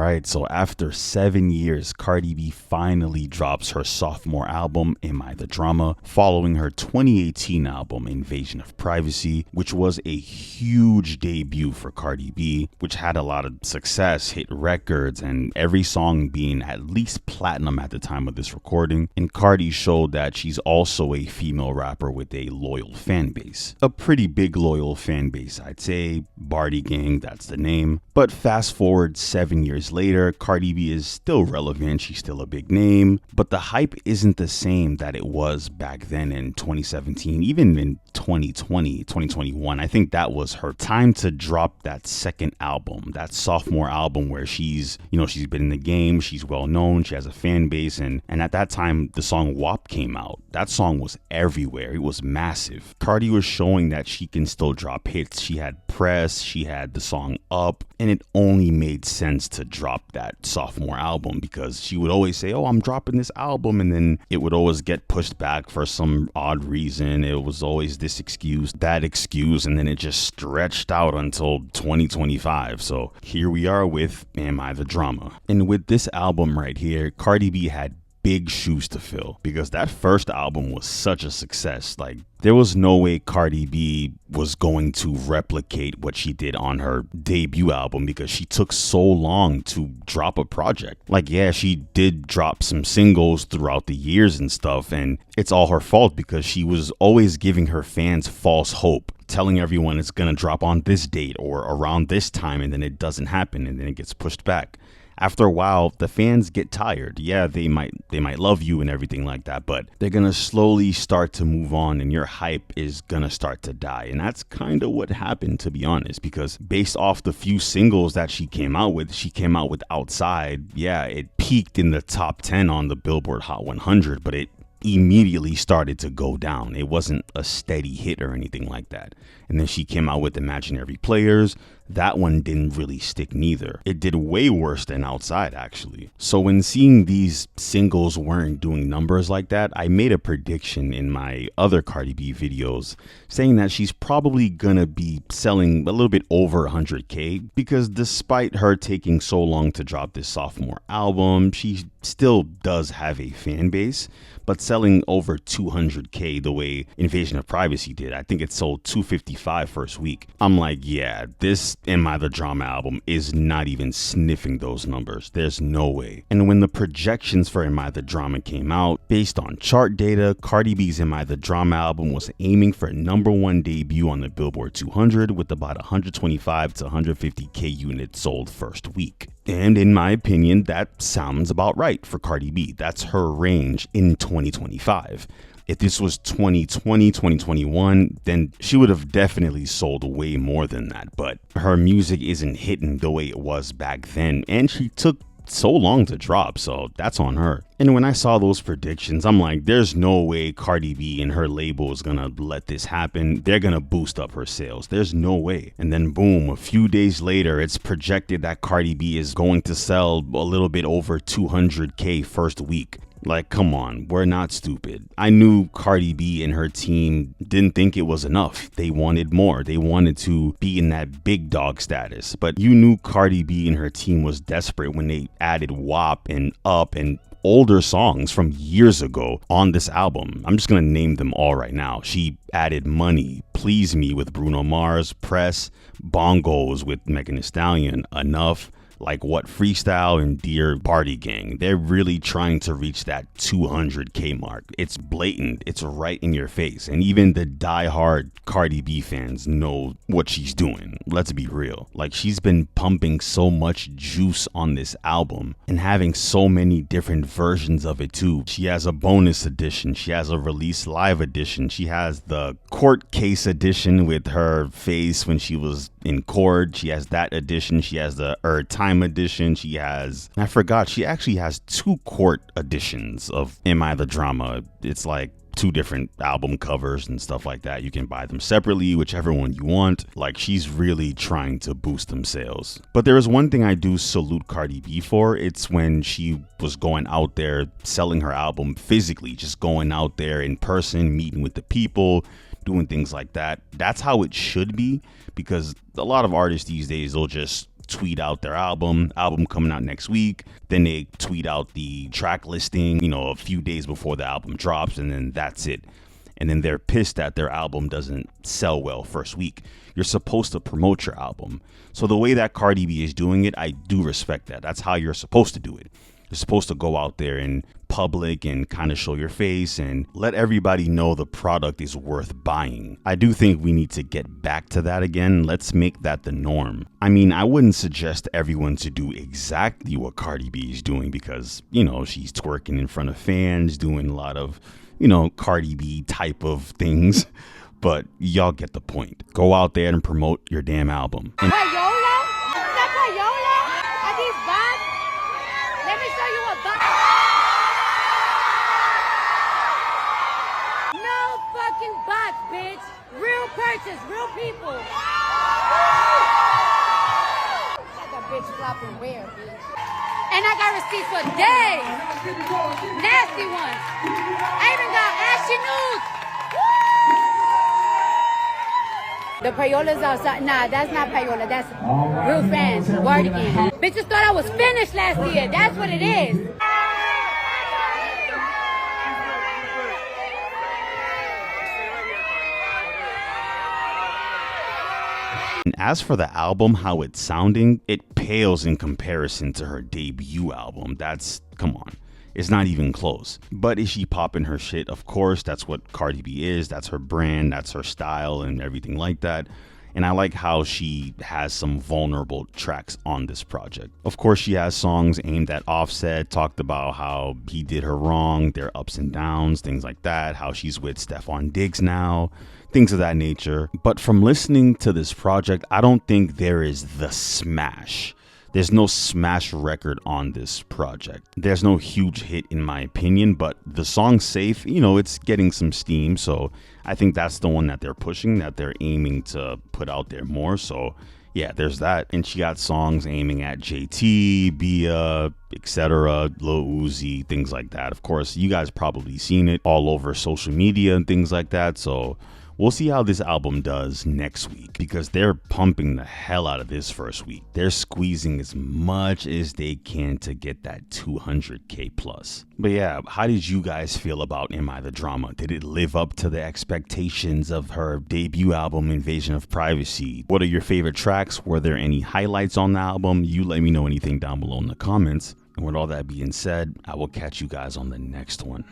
right, so after 7 years, Cardi B finally drops her sophomore album, Am I the Drama, following her 2018 album, Invasion of Privacy, which was a huge debut for Cardi B, which had a lot of success, hit records, and every song being at least platinum at the time of this recording. And Cardi showed that she's also a female rapper with a loyal fan base. A pretty big loyal fan base, I'd say. Bardi Gang, that's the name. But fast forward 7 years later, Cardi B is still relevant, she's still a big name, but the hype isn't the same that it was back then in 2017, even in 2020, 2021. I think that was her time to drop that second album, that sophomore album where she's been in the game, she's well known, she has a fan base, and at that time the song WAP came out. That song was everywhere, it was massive. Cardi was showing that she can still drop hits. She had press, she had the song Up, and it only made sense to drop that sophomore album because she would always say, oh, I'm dropping this album, and then it would always get pushed back for some odd reason. It was always this excuse, that excuse, and then it just stretched out until 2025. So here we are with Am I the Drama? And with this album right here, Cardi B had big shoes to fill because that first album was such a success. Like, there was no way Cardi B was going to replicate what she did on her debut album because she took so long to drop a project. Like, yeah, she did drop some singles throughout the years and stuff, and it's all her fault because she was always giving her fans false hope, telling everyone it's gonna drop on this date or around this time, and then it doesn't happen, and then it gets pushed back. After a while, the fans get tired. Yeah, they might love you and everything like that, but they're gonna slowly start to move on and your hype is gonna start to die. And that's kind of what happened, to be honest, because based off the few singles that she came out with Outside. Yeah, it peaked in the top 10 on the Billboard Hot 100, but it immediately started to go down. It wasn't a steady hit or anything like that. And then she came out with Imaginary Players. That one didn't really stick neither. It did way worse than Outside, actually. So when seeing these singles weren't doing numbers like that, I made a prediction in my other Cardi B videos saying that she's probably gonna be selling a little bit over 100K because despite her taking so long to drop this sophomore album, she still does have a fan base, but selling over 200K the way Invasion of Privacy did. I think it sold 255 first week. I'm like, yeah, this Am I the Drama album is not even sniffing those numbers. There's no way. And when the projections for Am I the Drama came out, based on chart data, Cardi B's Am I the Drama album was aiming for a #1 debut on the Billboard 200 with about 125 to 150K units sold first week. And in my opinion, that sounds about right for Cardi B. That's her range in 2025. If this was 2020, 2021, then she would have definitely sold way more than that. But her music isn't hitting the way it was back then. And she took so long to drop, so that's on her. And when I saw those predictions, I'm like, there's no way Cardi B and her label is gonna let this happen. They're gonna boost up her sales. There's no way. And then boom, a few days later, it's projected that Cardi B is going to sell a little bit over 200K first week. Like, come on, we're not stupid. I knew Cardi B and her team didn't think it was enough. They wanted more. They wanted to be in that big dog status. But you knew Cardi B and her team was desperate when they added WAP and Up and older songs from years ago on this album. I'm just gonna name them all right now. She added Money, Please Me with Bruno Mars, Press, Bongos with Megan Thee Stallion, Enough, Like What Freestyle, and Dear Bardi Gang. They're really trying to reach that 200K mark. It's blatant, it's right in your face, and even the die-hard Cardi B fans know what she's doing. Let's be real. Like, she's been pumping so much juice on this album and having so many different versions of it too. She has a bonus edition, she has a release live edition, she has the court case edition with her face when she was in court, she has that edition, she has the time edition, she actually has 2 court editions of Am I the Drama. It's like 2 different album covers and stuff like that. You can buy them separately, whichever one you want. Like, she's really trying to boost them sales. But there is one thing I do salute Cardi B for. It's when she was going out there selling her album physically, just going out there in person, meeting with the people, doing things like that. That's how it should be, because a lot of artists these days, they'll just tweet out their album coming out next week. Then they tweet out the track listing, a few days before the album drops, and then that's it. And then they're pissed that their album doesn't sell well first week. You're supposed to promote your album. So the way that Cardi B is doing it, I do respect that. That's how you're supposed to do it. You're supposed to go out there in public and kind of show your face and let everybody know the product is worth buying. I do think we need to get back to that again. Let's make that the norm. I mean, I wouldn't suggest everyone to do exactly what Cardi B is doing because, she's twerking in front of fans, doing a lot of, Cardi B type of things. But y'all get the point. Go out there and promote your damn album. Payola? Is that payola? Are these bots? Let me show you what bots. No fucking bots, bitch. Real purchase, real people. Got that bitch flopping where, bitch? And I got receipts for days. Nasty ones. I even got ashy news. The payola's outside. Nah, that's not payola. That's real fans. Cardigan. Bitches thought I was finished last year. That's what it is. As for the album, how it's sounding, it pales in comparison to her debut album. Come on. It's not even close. But is she popping her shit? Of course, that's what Cardi B is. That's her brand. That's her style and everything like that. And I like how she has some vulnerable tracks on this project. Of course, she has songs aimed at Offset, talked about how he did her wrong, their ups and downs, things like that, how she's with Stephon Diggs now, things of that nature. But from listening to this project, I don't think there is the smash. There's no smash record on this project. There's no huge hit in my opinion, but the song Safe, it's getting some steam. So I think that's the one that they're pushing, that they're aiming to put out there more. So yeah, there's that. And she got songs aiming at JT, Bia, etc., Lil Uzi, things like that. Of course, you guys probably seen it all over social media and things like that. So we'll see how this album does next week because they're pumping the hell out of this first week. They're squeezing as much as they can to get that 200K plus. But yeah, how did you guys feel about Am I the Drama? Did it live up to the expectations of her debut album, Invasion of Privacy? What are your favorite tracks? Were there any highlights on the album? You let me know anything down below in the comments. And with all that being said, I will catch you guys on the next one.